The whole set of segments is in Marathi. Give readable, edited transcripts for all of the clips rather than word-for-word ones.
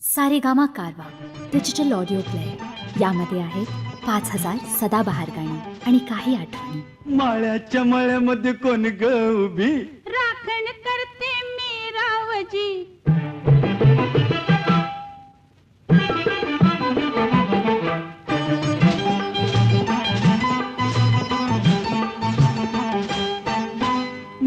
सारेगामा कारवा डिजिटल ऑडिओ प्लेअर यामध्ये आहेत 5000 सदाबहार गाणी आणि काही आठवणी. माळ्याच्या मळ्यामध्ये कोण ग उभी राखण करते मी रावजी.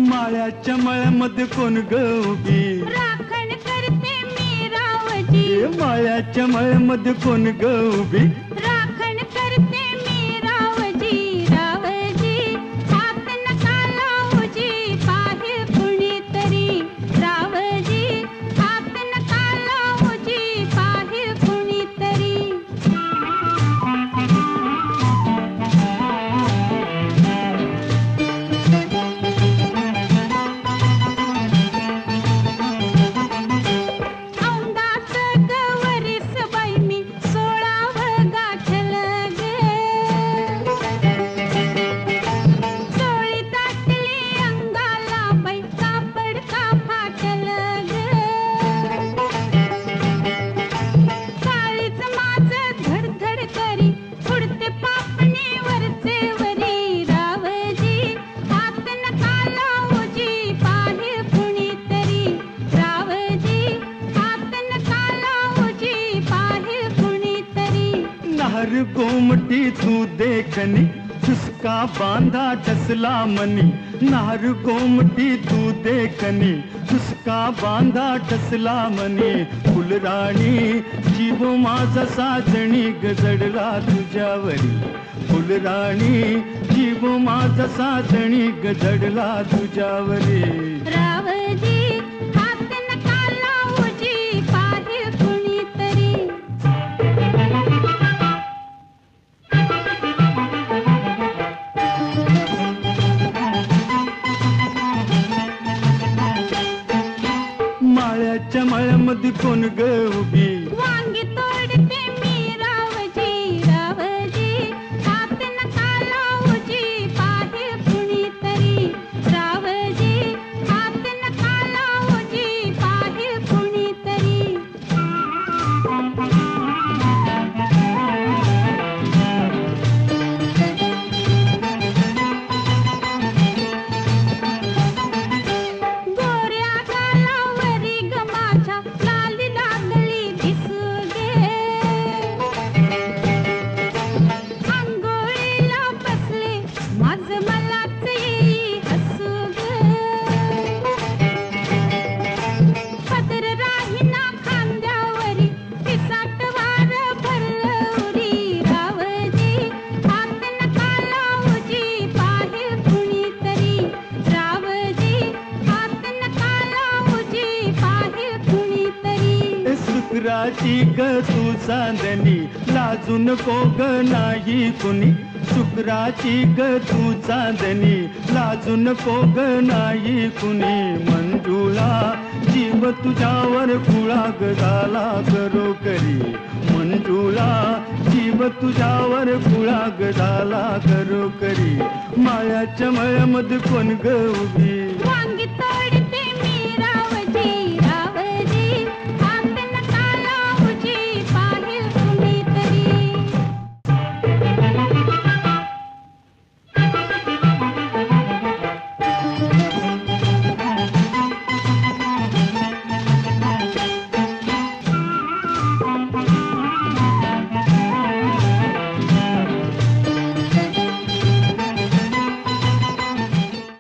माळ्याच्या मळ्यामध्ये कोण ग उभी राखण करते मी रावजी. माळ्याच्या मळ्यामध्ये कोण ग उभी राखण करते मी रावजी. रावजी हात नका लावूजी पाहे कुणीतरी. रावजी हात नका लावूजी पाहे कुणीतरी. औंधाच गवरीस बाई मी 16व गाठल ग. चोळी दाटली अंगाला बाई कापड का फाटल ग. काळीच माझं धडधड करी उडते पापणी वरचे वरी. रावजी हात नका लावूजी पाहे कुणीतरी. रावजी हात नका लावूजी पाहे कुणीतरी. नार गोमटी तू देखनी चुसका बांधा टसला मनी. नार गोमटी तू देखनी चुसका बांधा टसला मनी. फुलराणी जीव माझा साजणी गजडला तुझ्यावरी. फुलराणी जीव माझा साजणी गजडला तुझ्यावरी. रावजी हात नका लावूजी पाहे कुणीतरी. माळ्याच्या मळ्यामध्ये कोण ग उभी वांगी तोडते मी रावजी. रावजी हात नका लावूजी पाहे कुणीतरी. रावजी हात नका लावूजी पाहे कुणीतरी. गोऱ्या गालावरी ग माझ्या लाली लागली दिसू गे. अंघोळीला बसले माझं मलाच येई हसू ग. पदर राहीना खांद्यावरी पिसाट वार भरलवरी. रावजी हात नका लावूजी पाहे कुणीतरी. रावजी हात नका लावूजी पाहे कुणीतरी. शुक्राची ग तू चांदणी लाजू नको ग नाही कुणी. शुक्राची ग तू चांदणी लाजू नको ग नाही कुणी. मंजुळा जीव तुझ्यावर कुळा ग झाला करो करी. मंजुळा जीव तुझ्यावर कुळा ग झाला करो करी. माळ्याच्या मळ्यामध्ये कोण ग उभी